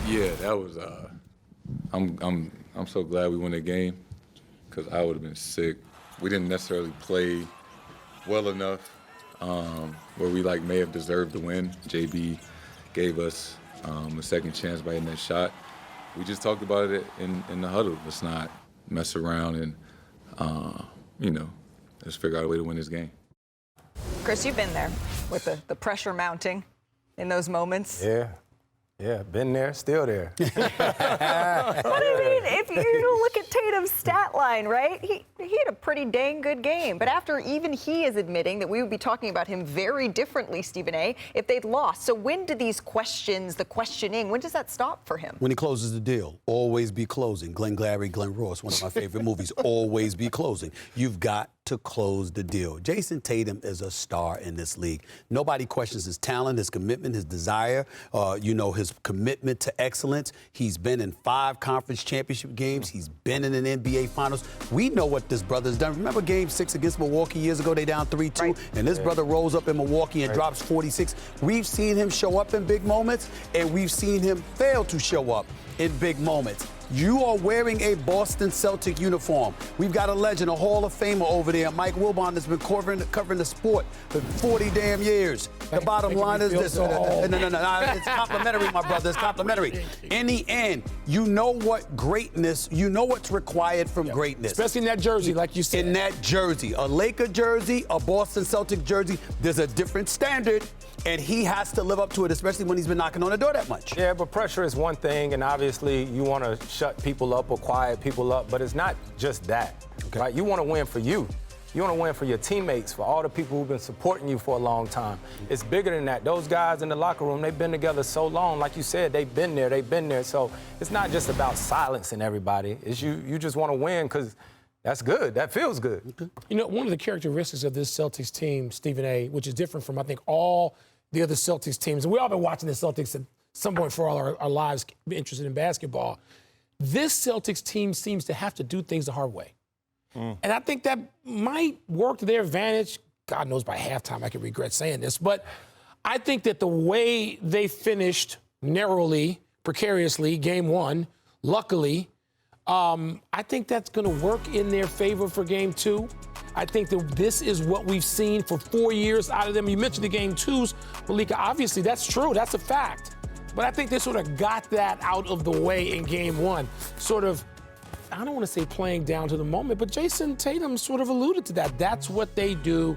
Yeah, that was. I'm so glad we won the game because I would have been sick. We didn't necessarily play well enough where we may have deserved to win. JB gave us a second chance by hitting that shot. We just talked about it in the huddle. Let's not mess around and let's figure out a way to win this game. Chris, you've been there with the pressure mounting in those moments. Yeah, been there, still there. But I mean, if you look at Tatum's stat line, right? He had a pretty dang good game. But after even he is admitting that we would be talking about him very differently, Stephen A., if they'd lost. So when do these questions, the questioning, when does that stop for him? When he closes the deal. Always be closing. Glenn Glary, Glenn Ross, one of my favorite movies. Always be closing. You've got to close the deal. Jayson Tatum is a star in this league. Nobody questions his talent, his commitment, his desire, his commitment to excellence. He's been in 5 conference championship games. He's been in an NBA Finals. We know what this brother's done. Remember Game 6 against Milwaukee years ago? They down 3-2, right. And this brother rolls up in Milwaukee and drops 46. We've seen him show up in big moments, and we've seen him fail to show up in big moments. You are wearing a Boston Celtic uniform. We've got a legend, a Hall of Famer over there, Mike Wilbon, that's been covering the sport for 40 damn years. The bottom line is this. No, it's complimentary, my brother. It's complimentary. In the end, you know what greatness, you know what's required from greatness. Especially in that jersey, like you said. In that jersey. A Laker jersey, a Boston Celtic jersey, there's a different standard, and he has to live up to it, especially when he's been knocking on the door that much. Yeah, but pressure is one thing, and obviously you want to shut people up or quiet people up, but it's not just that, right? You want to win for you. You want to win for your teammates, for all the people who've been supporting you for a long time. It's bigger than that. Those guys in the locker room, they've been together so long. Like you said, they've been there. So it's not just about silencing everybody. It's you just want to win because that's good. That feels good. You know, one of the characteristics of this Celtics team, Stephen A., which is different from, I think, all the other Celtics teams, and we've all been watching the Celtics at some point for all our lives interested in basketball. This Celtics team seems to have to do things the hard way. And I think that might work to their advantage. God knows by halftime I could regret saying this, but I think that the way they finished narrowly, precariously, game 1, luckily, I think that's going to work in their favor for game 2. I think that this is what we've seen for 4 years out of them. You mentioned the game 2s, Malika. Obviously, that's true. That's a fact. But I think they sort of got that out of the way in game 1. Sort of, I don't want to say playing down to the moment, but Jayson Tatum sort of alluded to that. That's what they do.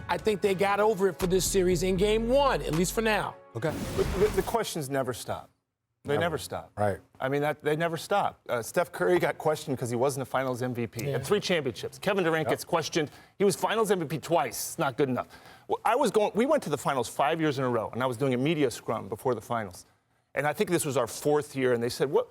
I think they got over it for this series in game 1, at least for now. Okay. But the questions never stop. They never stop. Right. I mean, they never stop. Steph Curry got questioned because he wasn't a Finals MVP. He had 3 championships. Kevin Durant gets questioned. He was Finals MVP twice. It's not good enough. Well, we went to the Finals 5 years in a row, and I was doing a media scrum before the Finals. And I think this was our 4th year, and they said, what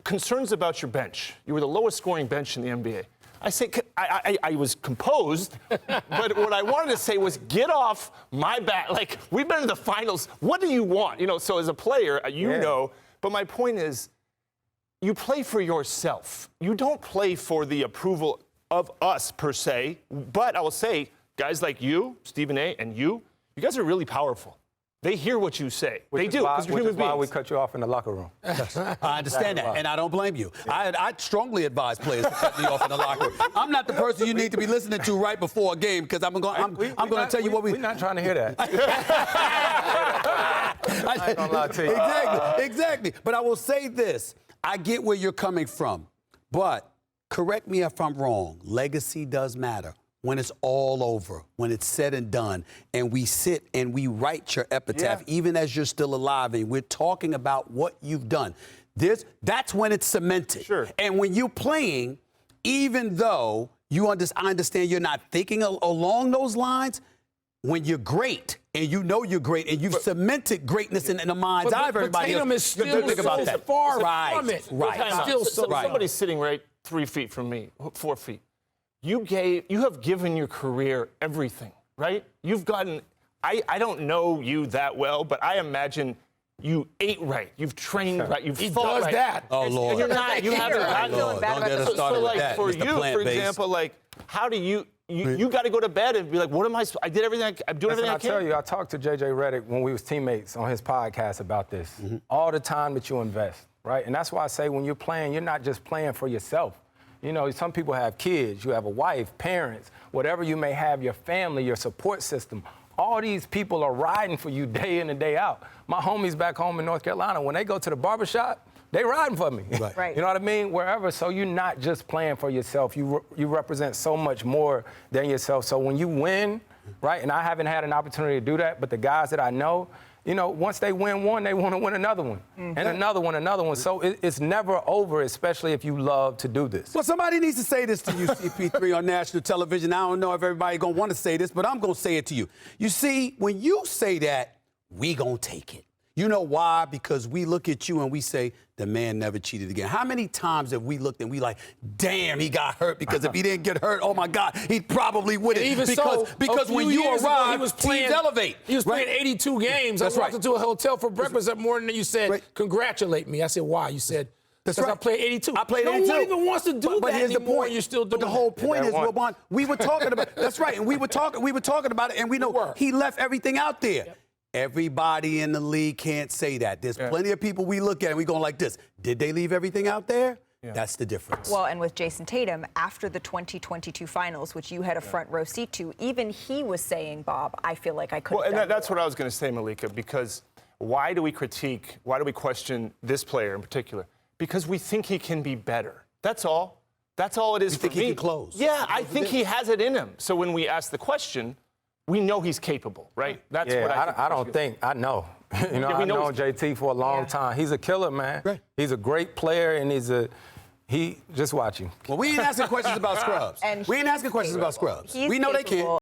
concerns about your bench? You were the lowest scoring bench in the NBA. I say, I was composed, but what I wanted to say was, get off my back. Like, we've been to the Finals. What do you want? So as a player, know. But my point is, you play for yourself. You don't play for the approval of us, per se. But I will say, guys like you, Stephen A., and you guys are really powerful. They hear what you say. They do, because you're human beings. Which is why we cut you off in the locker room. I understand that, and I don't blame you. Yeah. I strongly advise players to cut me off in the locker room. I'm not the person you need to be listening to right before a game, because I'm going to tell you what we're not trying to hear that. I ain't gonna lie to you. Exactly. But I will say this. I get where you're coming from, but correct me if I'm wrong. Legacy does matter. When it's all over, when it's said and done, and we sit and we write your epitaph, even as you're still alive, and we're talking about what you've done. That's when it's cemented. Sure. And when you're playing, even though I understand you're not thinking along those lines, when you're great, and you know you're great, and you've cemented greatness in the mind's eye of everybody Tatum else. is still so far from it. Right. Still so far. Somebody's sitting right 3 feet from me, 4 feet. You have given your career everything, right? You've gotten, I don't know you that well, but I imagine you ate right, you've trained right, you've fought right. He does that. Oh, Lord. And you haven't gotten Don't get us started with that. For Mr. you, for Plant-based. example, how do you, you got to go to bed and be like, what am I did everything. I'm doing everything I can. I tell you, I talked to J.J. Redick when we was teammates on his podcast about this. All the time that you invest, right? And that's why I say when you're playing, you're not just playing for yourself. You know, some people have kids, you have a wife, parents, whatever you may have, your family, your support system. All these people are riding for you day in and day out. My homies back home in North Carolina, when they go to the barbershop, they riding for me. Right. You know what I mean? Wherever. So you're not just playing for yourself. You represent so much more than yourself. So when you win, right, and I haven't had an opportunity to do that, but the guys that I know, you know, once they win one, they want to win another one, and another one. So it's never over, especially if you love to do this. Well, somebody needs to say this to you, CP3, on national television. I don't know if everybody's going to want to say this, but I'm going to say it to you. You see, when you say that, we going to take it. You know why? Because we look at you and we say, the man never cheated again. How many times have we looked and we like, damn, he got hurt, because if he didn't get hurt, oh my God, he probably wouldn't. Even because when you arrive, teams elevate. He was playing 82 games. That's I walked right. into a hotel for breakfast that morning and you said, congratulate me. I said, why? You said, that's because right. I played 82. I played 82. No one even wants to do that but here's anymore. the point. You're still doing But the whole point is, Wilbon, we were talking about. That's right, and we were talking about it, and we know he left everything out there. Yep. Everybody in the league can't say that. There's plenty of people we look at and we going like this. Did they leave everything out there? Yeah. That's the difference. Well, and with Jayson Tatum, after the 2022 finals, which you had a front row seat to, even he was saying, Bob, I feel like I could have done that's what I was going to say, Malika, because why do we question this player in particular? Because we think he can be better. That's all. That's all it is for me. You think he can close? Yeah, I think he has it in him. So when we ask the question, we know he's capable, right? That's what I don't think. I know. You know, I've known JT for a long time. He's a killer, man. Right. He's a great player, and just watch him. Well, we ain't asking questions about scrubs. We ain't asking questions about scrubs. We know they can't.